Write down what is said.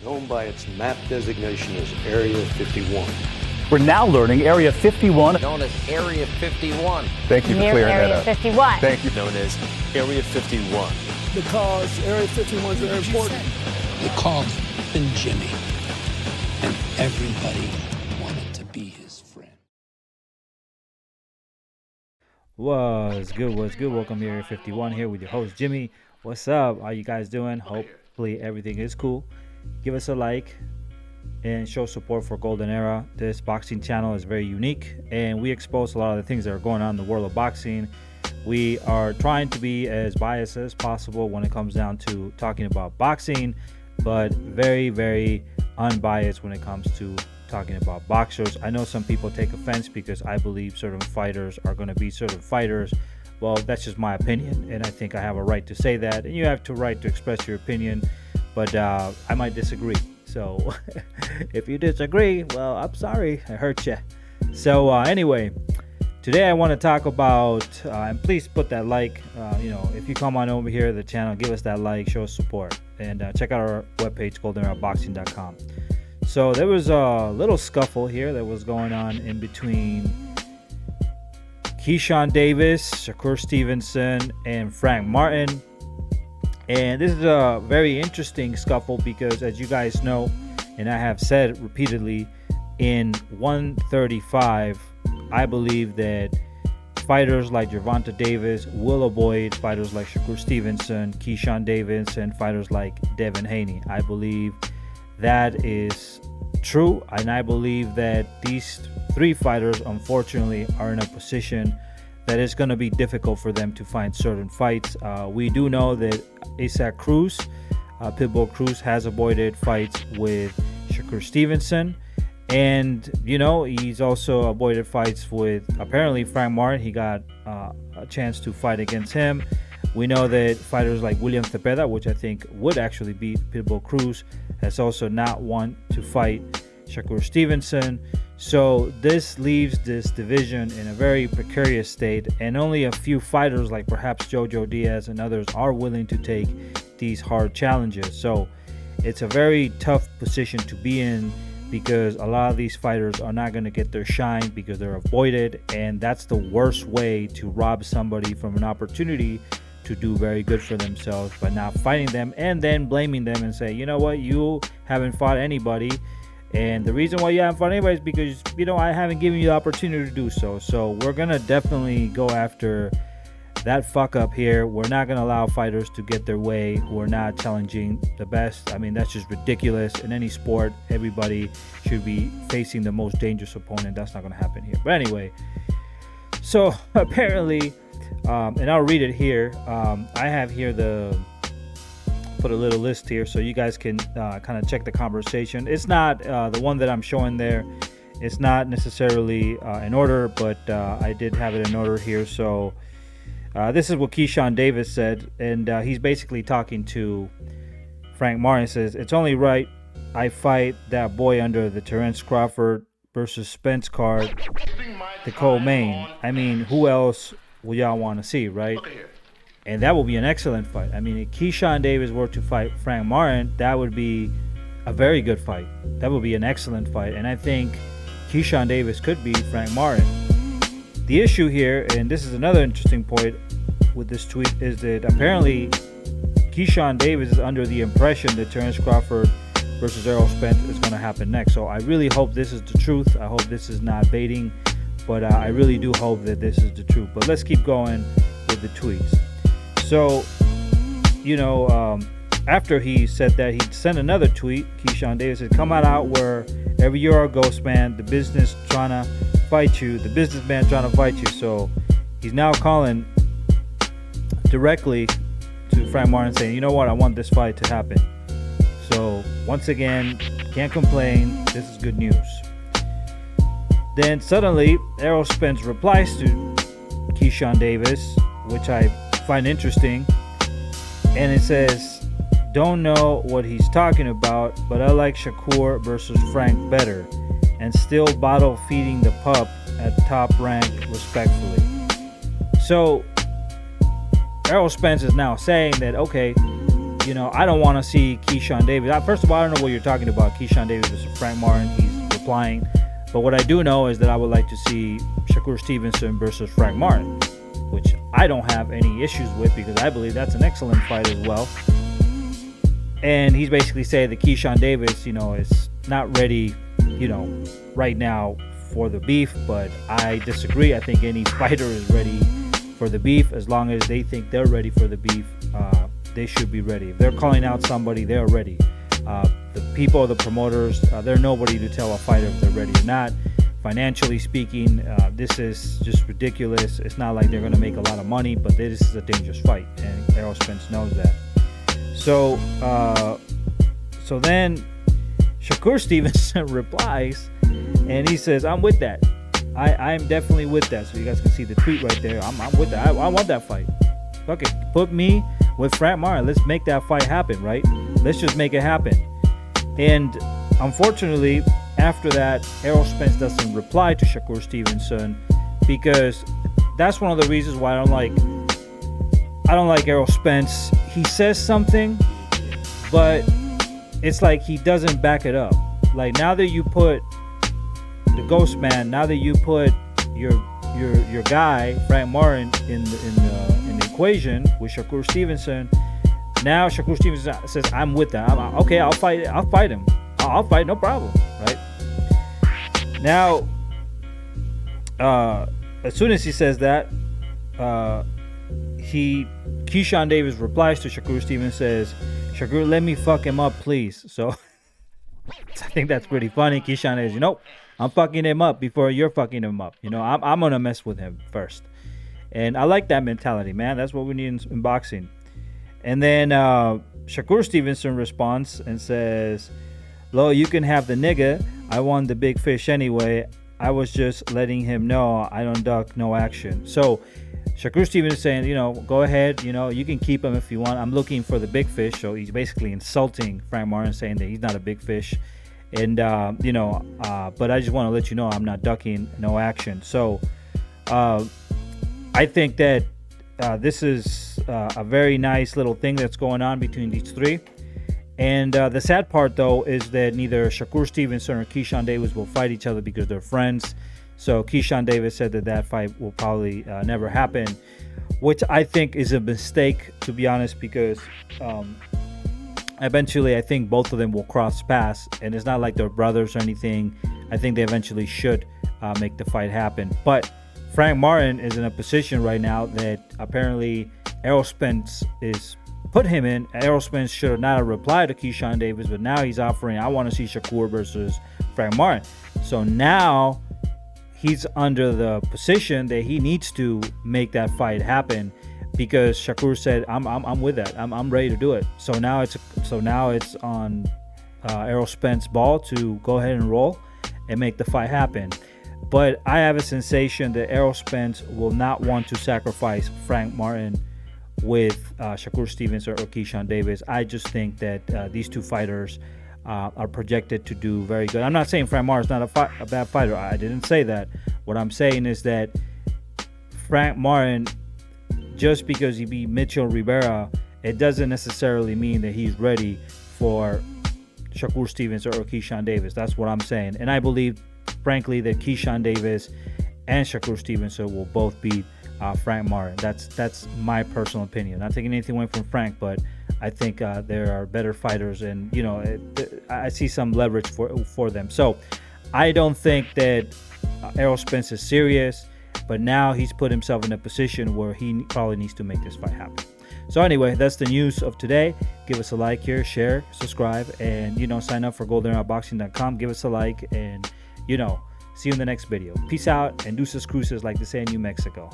known by its map designation as Area 51. We're now learning Area 51, known as Area 51. Thank you for clearing that up. Area 51. Thank you. Known as Area 51. Because Area 51 is very important. They called him Jimmy, and everybody wanted to be his friend. What's good? Welcome to Area 51 here with your host Jimmy. What's up? How you guys doing? Hopefully everything is cool. Give us a like and show support for Golden Era. This boxing channel is very unique, and we expose a lot of the things that are going on in the world of boxing. We are trying to be as biased as possible when it comes down to talking about boxing, but very, very unbiased when it comes to talking about boxers. I know some people take offense because I believe certain fighters are going to be certain fighters. Well, that's just my opinion, and I think I have a right to say that, and you have the right to express your opinion, but I might disagree. So if you disagree, well, I'm sorry, I hurt you. So anyway, today I want to talk about, and please put that like, if you come on over here to the channel, give us that like, show us support, and check out our webpage, goldeneraboxing.com. So there was a little scuffle here that was going on in between Keyshawn Davis, Shakur Stevenson, and Frank Martin. And this is a very interesting scuffle because, as you guys know, and I have said repeatedly, in 135, I believe that fighters like Gervonta Davis will avoid fighters like Shakur Stevenson, Keyshawn Davis, and fighters like Devin Haney. I believe that is true, and I believe that these three fighters, unfortunately, are in a position that it's going to be difficult for them to find certain fights. We do know that Isaac Cruz, Pitbull Cruz, has avoided fights with Shakur Stevenson. And, he's also avoided fights with, apparently, Frank Martin. He got a chance to fight against him. We know that fighters like William Cepeda, which I think would actually beat Pitbull Cruz, has also not want to fight Shakur Stevenson. So this leaves this division in a very precarious state, and only a few fighters like perhaps Jojo Diaz and others are willing to take these hard challenges. So it's a very tough position to be in because a lot of these fighters are not going to get their shine because they're avoided, and that's the worst way to rob somebody from an opportunity to do very good for themselves by not fighting them and then blaming them and say, you know what, you haven't fought anybody. And the reason why you haven't fought anybody is because, I haven't given you the opportunity to do so. So we're going to definitely go after that fuck up here. We're not going to allow fighters to get their way who are not challenging the best. I mean, that's just ridiculous. In any sport, everybody should be facing the most dangerous opponent. That's not going to happen here. But anyway, so apparently, and I'll read it here. I have here put a little list here so you guys can kind of check the conversation. It's not the one that I'm showing there. It's not necessarily in order, but I did have it in order here. So this is what Keyshawn Davis said, and he's basically talking to Frank Martin. Says, it's only right I fight that boy under the Terence Crawford versus Spence card, the co-main. I mean, who else will y'all want to see, right? And that will be an excellent fight. I mean, if Keyshawn Davis were to fight Frank Martin, that would be a very good fight. That would be an excellent fight. And I think Keyshawn Davis could beat Frank Martin. The issue here, and this is another interesting point with this tweet, is that apparently Keyshawn Davis is under the impression that Terence Crawford versus Errol Spence is going to happen next. So I really hope this is the truth. I hope this is not baiting, but I really do hope that this is the truth. But let's keep going with the tweets. So, after he said that, he sent another tweet. Keyshawn Davis said, come on out wherever you are, Ghost Man. The business trying to fight you. The businessman trying to fight you. So he's now calling directly to Frank Martin saying, you know what, I want this fight to happen. So once again, can't complain. This is good news. Then suddenly, Errol Spence replies to Keyshawn Davis, which I find interesting, and it says, don't know what he's talking about, but I like Shakur versus Frank better, and still bottle feeding the pup at top rank respectfully. So Errol Spence is now saying that, okay, you know, I don't want to see Keyshawn Davis. First of all, I don't know what you're talking about. Keyshawn Davis versus Frank Martin. He's replying. But what I do know is that I would like to see Shakur Stevenson versus Frank Martin, which I don't have any issues with because I believe that's an excellent fight as well. And he's basically saying that Keyshawn Davis, you know, is not ready, you know, right now for the beef. But I disagree. I think any fighter is ready for the beef as long as they think they're ready for the beef. They should be ready. If they're calling out somebody, they're ready. The people, the promoters, they're nobody to tell a fighter if they're ready or not. Financially speaking, this is just ridiculous. It's not like they're going to make a lot of money, but this is a dangerous fight, and Errol Spence knows that. So then Shakur Stevenson replies, and he says, "I'm with that. I'm definitely with that." So you guys can see the tweet right there. I'm with that. I want that fight. Okay, put me with Frank Martin. Let's make that fight happen, right? Let's just make it happen. And unfortunately, after that, Errol Spence doesn't reply to Shakur Stevenson because that's one of the reasons why I don't like Errol Spence. He says something, but it's like he doesn't back it up. Like, now that you put the Ghost Man, now that you put your guy Frank Martin in the equation with Shakur Stevenson, now Shakur Stevenson says, "I'm with that. Okay, I'll fight him. I'll fight, no problem." Right now, as soon as he says that, Keyshawn Davis replies to Shakur Stevenson, says, "Shakur, let me fuck him up, please." So I think that's pretty funny. Keyshawn Davis, you know, I'm fucking him up before you're fucking him up. You know, I'm gonna mess with him first. And I like that mentality, man. That's what we need in boxing. And then Shakur Stevenson responds and says, "Lo, you can have the nigga. I won the big fish anyway. I was just letting him know I don't duck no action." So Shakur Stevenson is saying, you know, go ahead. You know, you can keep him if you want. I'm looking for the big fish. So he's basically insulting Frank Martin, saying that he's not a big fish. And, you know, but I just want to let you know I'm not ducking no action. So I think that this is a very nice little thing that's going on between these three. And the sad part, though, is that neither Shakur Stevenson or Keyshawn Davis will fight each other because they're friends. So Keyshawn Davis said that fight will probably never happen, which I think is a mistake, to be honest, because eventually I think both of them will cross paths. And it's not like they're brothers or anything. I think they eventually should make the fight happen. But Frank Martin is in a position right now that apparently Errol Spence is put him in. Errol Spence should have not replied to Keyshawn Davis, but now he's offering, I want to see Shakur versus Frank Martin. So now he's under the position that he needs to make that fight happen because Shakur said, I'm with that. I'm ready to do it. So now it's on Errol Spence ball to go ahead and roll and make the fight happen. But I have a sensation that Errol Spence will not want to sacrifice Frank Martin with Shakur Stevenson or Keyshawn Davis. I just think that these two fighters are projected to do very good. I'm not saying Frank Martin's not a bad fighter. I didn't say that. What I'm saying is that Frank Martin, just because he beat Mitchell Rivera, it doesn't necessarily mean that he's ready for Shakur Stevenson or Keyshawn Davis. That's what I'm saying. And I believe, frankly, that Keyshawn Davis and Shakur Stevenson will both beat Frank Martin. That's my personal opinion. Not taking anything away from Frank, but I think there are better fighters, and you know, I see some leverage for them. So I don't think that Errol Spence is serious, but now he's put himself in a position where he probably needs to make this fight happen. So anyway, that's the news of today. Give us a like here, share, subscribe, and you know, sign up for goldenairboxing.com. Give us a like, and you know, see you in the next video. Peace out, and deuces cruces, like they say in New Mexico.